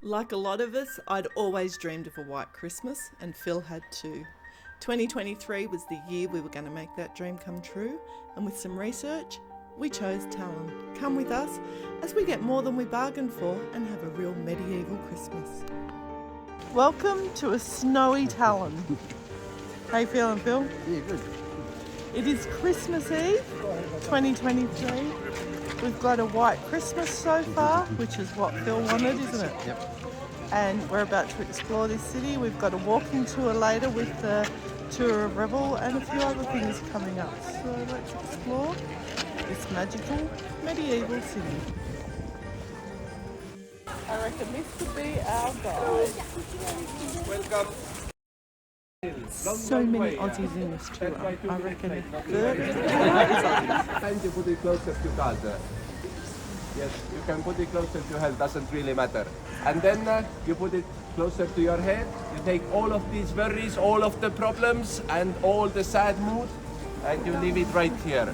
Like a lot of us, I'd always dreamed of a white Christmas, and Phil had too. 2023 was the year we were going to make that dream come true, and with some research, we chose Tallinn. Come with us as we get more than we bargained for and have a real medieval Christmas. Welcome to a snowy Tallinn. How you feeling, Phil? Yeah, good. It is Christmas Eve, 2023. We've got a white Christmas so far, which is what Phil wanted, isn't it? Yep. And we're about to explore this city. We've got a walking tour later with the tour of Reval and a few other things coming up. So let's explore this magical medieval city. I reckon this could be our guide. Welcome. So many Aussies in this tour. I reckon a third of the tour is Aussies. Time to put it closer to God. Yes, you can put it closer to head, doesn't really matter. And then you put it closer to your head. You take all of these worries, all of the problems and all the sad mood and you leave it right here.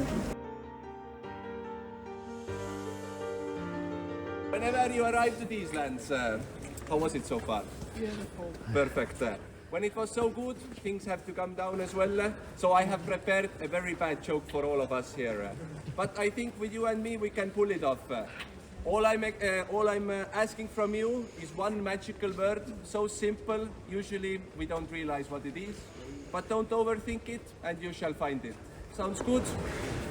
Whenever you arrive to these lands, how was it so far? Beautiful. Perfect. When it was so good, things have to come down as well. So I have prepared a very bad joke for all of us here. But I think with you and me, we can pull it off. All I'm asking from you is one magical word, so simple, usually we don't realize what it is. But don't overthink it and you shall find it. Sounds good?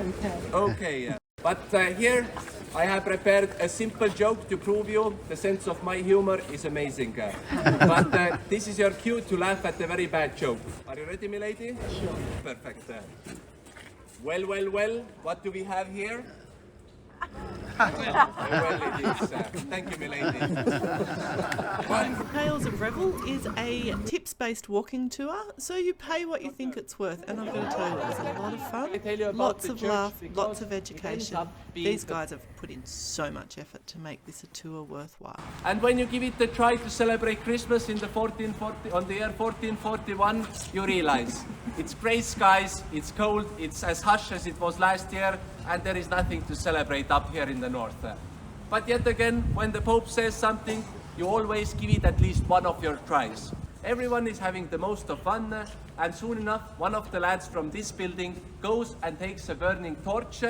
Okay. Okay. But here I have prepared a simple joke to prove you the sense of my humor is amazing. But this is your cue to laugh at the very bad joke. Are you ready, milady? Sure. Perfect. Well, what do we have here? Well, it is. Thank you, milady. Tales of Reval is a tips-based walking tour, so you pay what you think it's worth. And I've got to tell you, it was a lot of fun, lots of laugh, lots of education. These guys have put in so much effort to make this a tour worthwhile. And when you give it a try to celebrate Christmas in the on the year 1441, you realize it's grey skies, it's cold, it's as hush as it was last year, and there is nothing to celebrate up here in the north. But yet again, when the Pope says something, you always give it at least one of your tries. Everyone is having the most of fun, and soon enough, one of the lads from this building goes and takes a burning torch,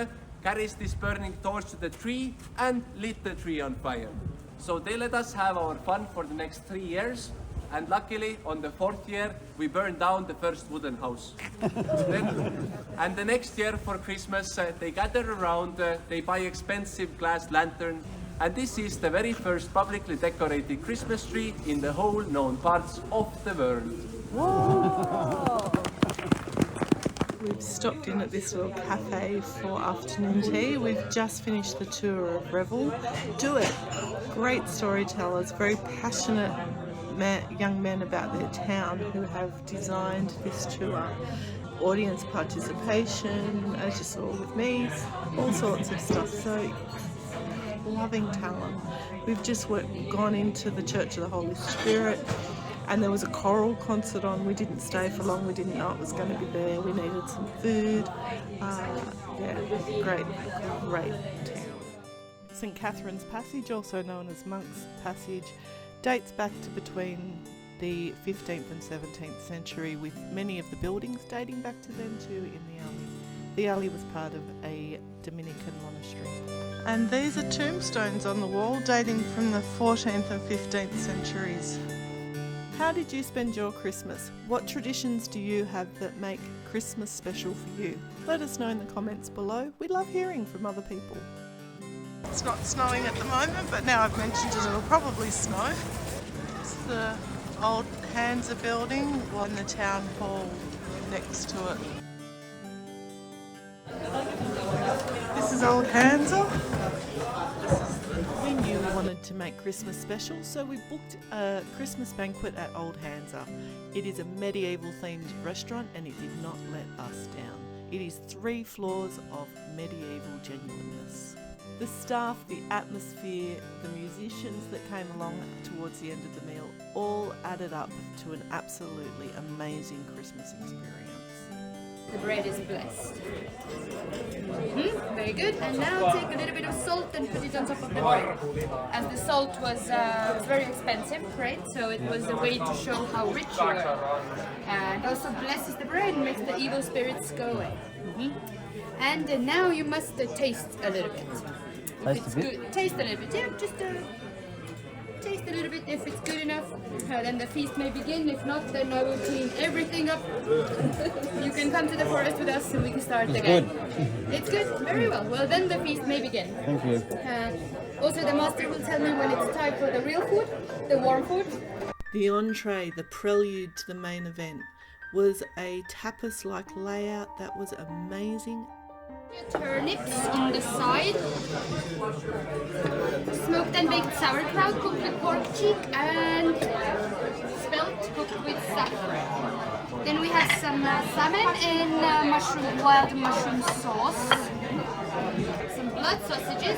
carries this burning torch to the tree, and lit the tree on fire. So they let us have our fun for the next 3 years, and luckily, on the 4th year, we burned down the first wooden house. And the next year for Christmas, they gather around, they buy expensive glass lanterns, and this is the very first publicly decorated Christmas tree in the whole known parts of the world. Whoa. We've stopped in at this little cafe for afternoon tea. We've just finished the tour of Reval. Do it! Great storytellers, very passionate young men about their town who have designed this tour. Audience participation, as you saw with me, all sorts of stuff. So, loving Tallinn. We've just gone into the Church of the Holy Spirit, and there was a choral concert on. We didn't stay for long, we didn't know it was going to be there. We needed some food. Great town. St. Catherine's Passage, also known as Monk's Passage, dates back to between the 15th and 17th century, with many of the buildings dating back to then too in the alley. The alley was part of a Dominican monastery. And these are tombstones on the wall dating from the 14th and 15th centuries. How did you spend your Christmas? What traditions do you have that make Christmas special for you? Let us know in the comments below. We love hearing from other people. It's not snowing at the moment, but now I've mentioned it, it'll probably snow. It's the Olde Hansa building and the town hall next to it. This is Olde Hansa. We knew we wanted to make Christmas special, so we booked a Christmas banquet at Olde Hansa. It is a medieval themed restaurant and it did not let us down. It is 3 floors of medieval genuineness. The staff, the atmosphere, the musicians that came along towards the end of the meal all added up to an absolutely amazing Christmas experience. the bread is blessed. Very good. And now take a little bit of salt and put it on top of the bread. As the salt was very expensive, right? So it was a way to show how rich you were. And also blesses the bread and makes the evil spirits go away. And now you must taste a little bit. Taste a bit? Good. Taste a little bit, yeah, just taste a little bit. If it's good enough, then the feast may begin. If not, then I will clean everything up. You can come to the forest with us and we can start again. Good. It's good? Very well. Well, then the feast may begin. Thank you. Also, the master will tell me when it's time for the real food, the warm food. The entree, the prelude to the main event, was a tapas-like layout that was amazing. Turnips on the side, smoked and baked sauerkraut cooked with pork cheek, and spelt cooked with saffron. Then we have some salmon and wild mushroom sauce, some blood sausages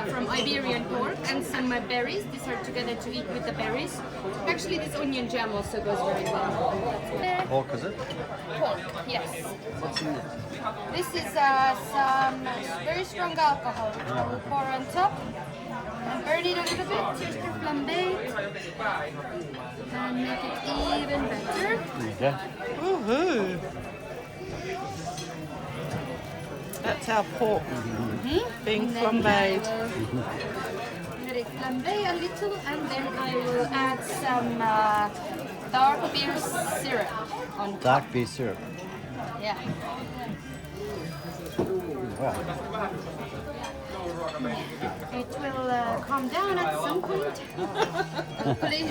from Iberian pork, and some berries. These are together to eat with the berries. Actually, this onion jam also goes very well. Pork, is it? Pork, yes. What's in it? This is some very strong alcohol which I will pour on top and burn it a little bit just to flambe and make it even better. Okay. Woohoo! That's our pork being And then I flambéed. will let it flambe a little, and then I will add some dark beer syrup on top. Dark beer syrup. Yeah. Wow. It will calm down at some point, hopefully.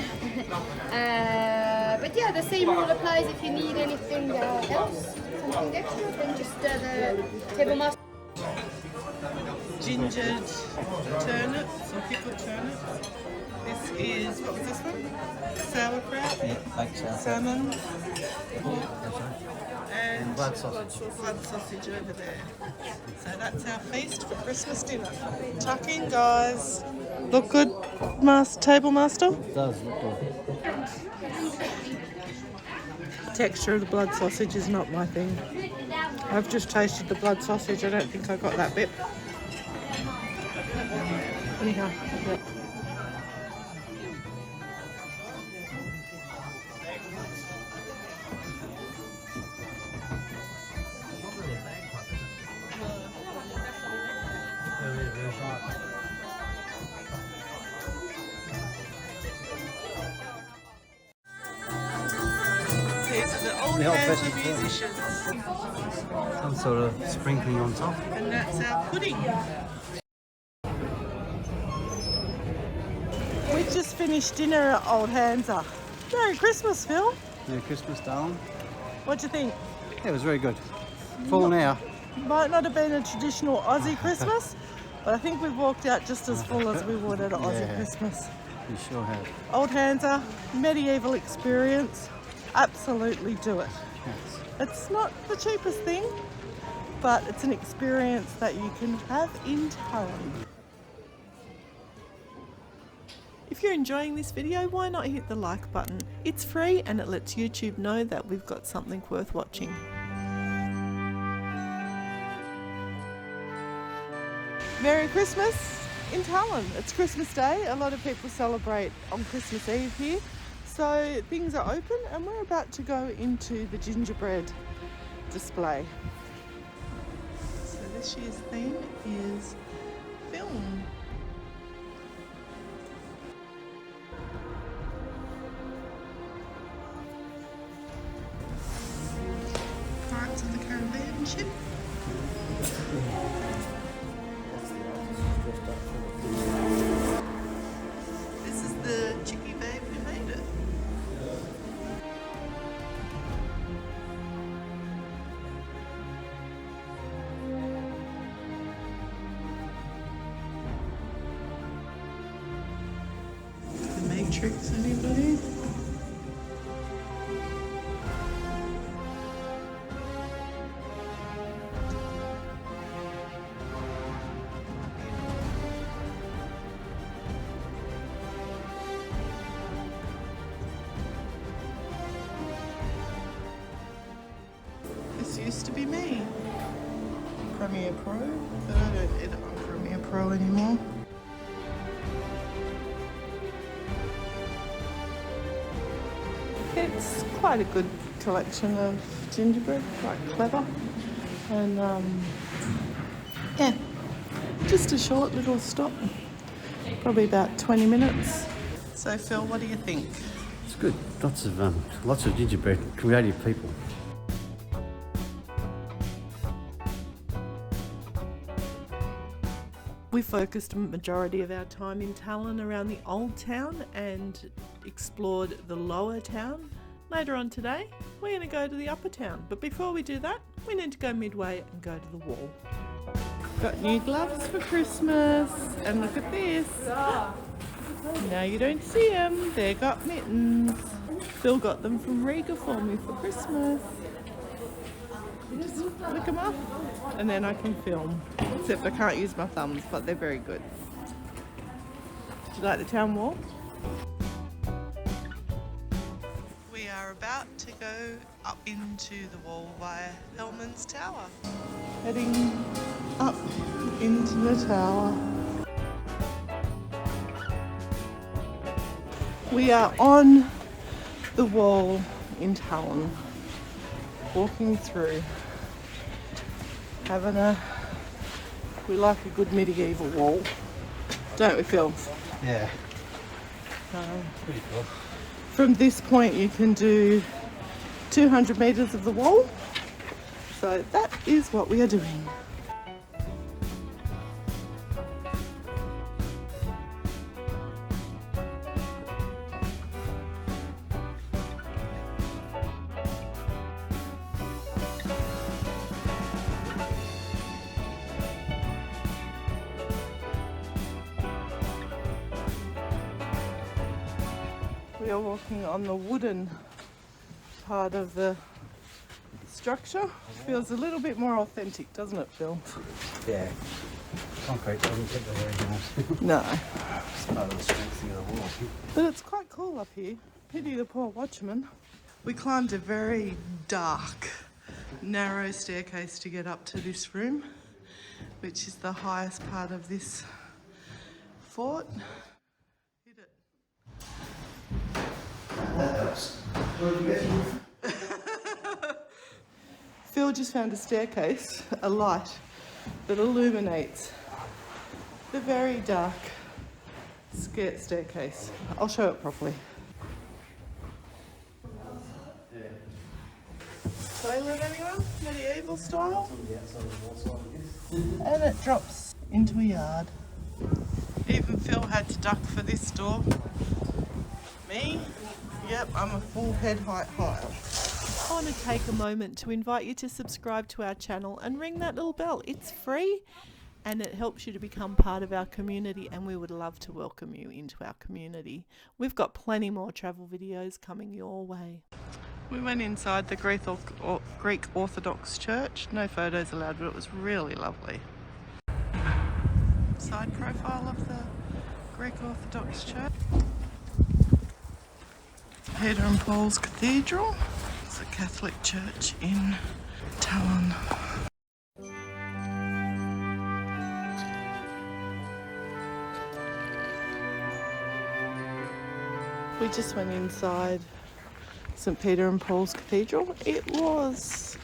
But yeah, the same rule applies if you need anything else, something extra, then just the table master. Gingered turnips or pickled turnips. This is, what was this one? Sauerkraut, Like salmon, pork, and blood sausage. blood sausage over there. So that's our feast for Christmas dinner. Tuck in, guys. Look good, table master? It does look good. Texture of the blood sausage is not my thing. I've just tasted the blood sausage. I don't think I got that bit. Anyhow, yeah. These are the Olde Hansa musicians, Some sort of sprinkling on top. and that's our pudding. We just finished dinner at Olde Hansa. Merry Christmas, Phil. Merry Christmas, darling. What do you think? Yeah, it was very good. Full an hour. Might not have been a traditional Aussie Christmas, but I think we've walked out just as full as we would at an Aussie Yeah. Christmas. You sure have. Olde Hansa, medieval experience. Absolutely do it. Yes. It's not the cheapest thing, but it's an experience that you can have in Tallinn. If you're enjoying this video, why not hit the like button? It's free and it lets YouTube know that we've got something worth watching. Merry Christmas in Tallinn. It's Christmas Day. A lot of people celebrate on Christmas Eve here. So things are open and we're about to go into the gingerbread display. So this year's theme is film. Pirates of the Caribbean ship. This is the Chicky Babe who made it. The Matrix, anybody? Premiere Pro, but I don't edit on Premiere Pro anymore. It's quite a good collection of gingerbread, quite clever. And yeah, just a short little stop, probably about 20 minutes. So Phil, what do you think? It's good. Lots of gingerbread, creative people. We focused a majority of our time in Tallinn around the old town and explored the lower town. Later on today, we're going to go to the upper town. But before we do that, we need to go midway and go to the wall. Got new gloves for Christmas, and look at this. Now you don't see them, they got mittens. Phil got them from Regal for me for Christmas. You just flick them up and then I can film. Except I can't use my thumbs, but they're very good. Do you like the town wall? We are about to go up into the wall via Hellemann's tower. Heading up into the tower. We are on the wall in Tallinn, walking through, we like a good medieval wall, don't we, Phil? Yeah. Pretty cool. From this point you can do 200 metres of the wall, so that is what we are doing. We are walking on the wooden part of the structure. Feels a little bit more authentic, doesn't it, Phil? Yeah. Concrete doesn't get the originals. No. It's part of the strength of the wall. But it's quite cool up here. Pity the poor watchman. We climbed a very dark, narrow staircase to get up to this room, which is the highest part of this fort. Hit it. Phil just found a staircase, a light that illuminates the very dark staircase. I'll show it properly. Toilet, anyone? Medieval style? And it drops into a yard. Even Phil had to duck for this door. Me? Yep, I'm a full head height higher. I want to take a moment to invite you to subscribe to our channel and ring that little bell. It's free and it helps you to become part of our community, and we would love to welcome you into our community. We've got plenty more travel videos coming your way. We went inside the Greek Orthodox Church. No photos allowed, but it was really lovely. Side profile of the Greek Orthodox Church. Peter and Paul's Cathedral. It's a Catholic church in Tallinn. We just went inside St. Peter and Paul's Cathedral. It was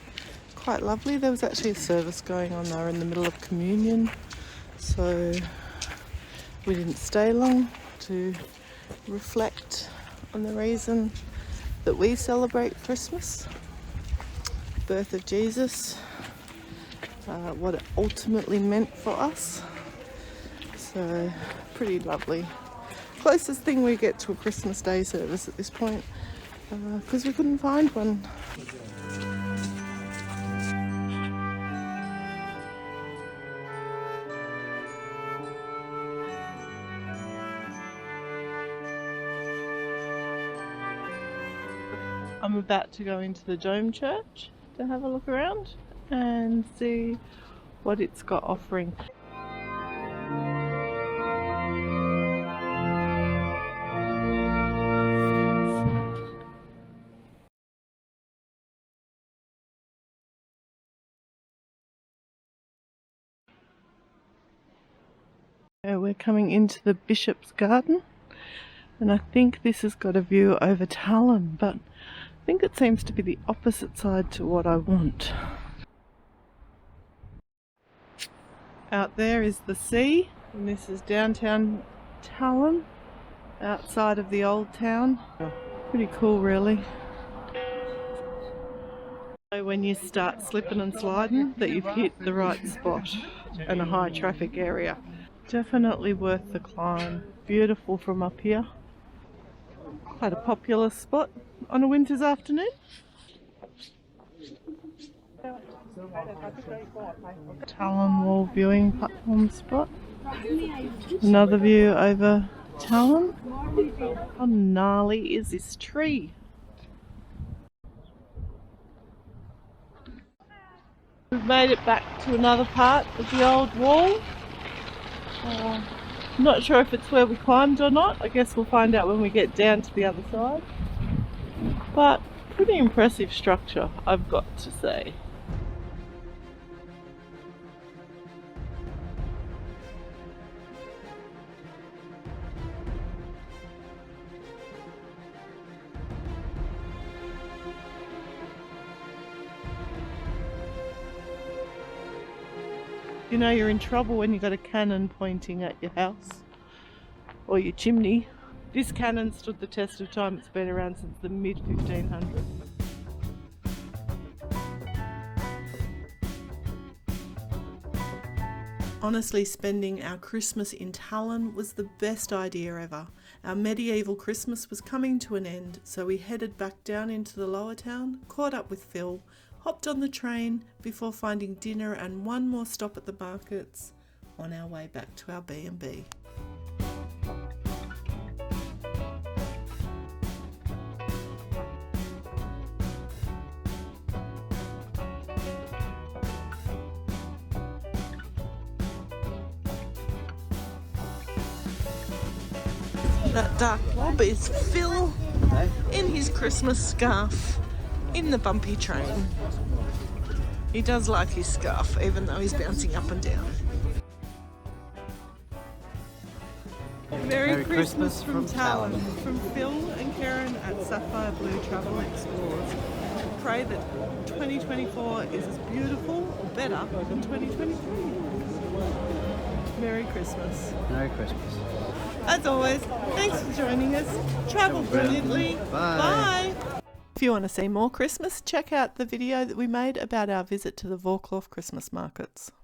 quite lovely. There was actually a service going on there in the middle of communion, so we didn't stay long to reflect on the reason that we celebrate Christmas, birth of Jesus, what it ultimately meant for us. So pretty lovely. Closest thing we get to a Christmas Day service at this point, because we couldn't find one. I'm about to go into the Dome Church to have a look around and see what it's got offering. So we're coming into the Bishop's Garden, and I think this has got a view over Tallinn, but I think it seems to be the opposite side to what I want. Out there is the sea, and this is downtown Tallinn, outside of the old town. Pretty cool, really. So when you start slipping and sliding, that you've hit the right spot and a high traffic area. Definitely worth the climb. Beautiful from up here. Quite a popular spot on a winter's afternoon. Tallinn Wall viewing platform spot. Another view over Tallinn. How gnarly is this tree? We've made it back to another part of the old wall. Not sure if it's where we climbed or not. I guess we'll find out when we get down to the other side. But pretty impressive structure, I've got to say. You know you're in trouble when you've got a cannon pointing at your house or your chimney. This cannon stood the test of time. It's been around since the mid-1500s. Honestly, spending our Christmas in Tallinn was the best idea ever. Our medieval Christmas was coming to an end, so we headed back down into the lower town, caught up with Phil, hopped on the train before finding dinner and one more stop at the markets on our way back to our B&B. That dark blob is Phil in his Christmas scarf in the bumpy train. He does like his scarf, even though he's bouncing up and down. Merry Christmas from Tallinn, from Phil and Karen at Sapphire Blue Travel Explorers. Pray that 2024 is as beautiful or better than 2023. Merry Christmas. Merry Christmas. As always, thanks for joining us. Travel brilliantly. Bye. If you want to see more Christmas, check out the video that we made about our visit to the WROCLAW Christmas Markets.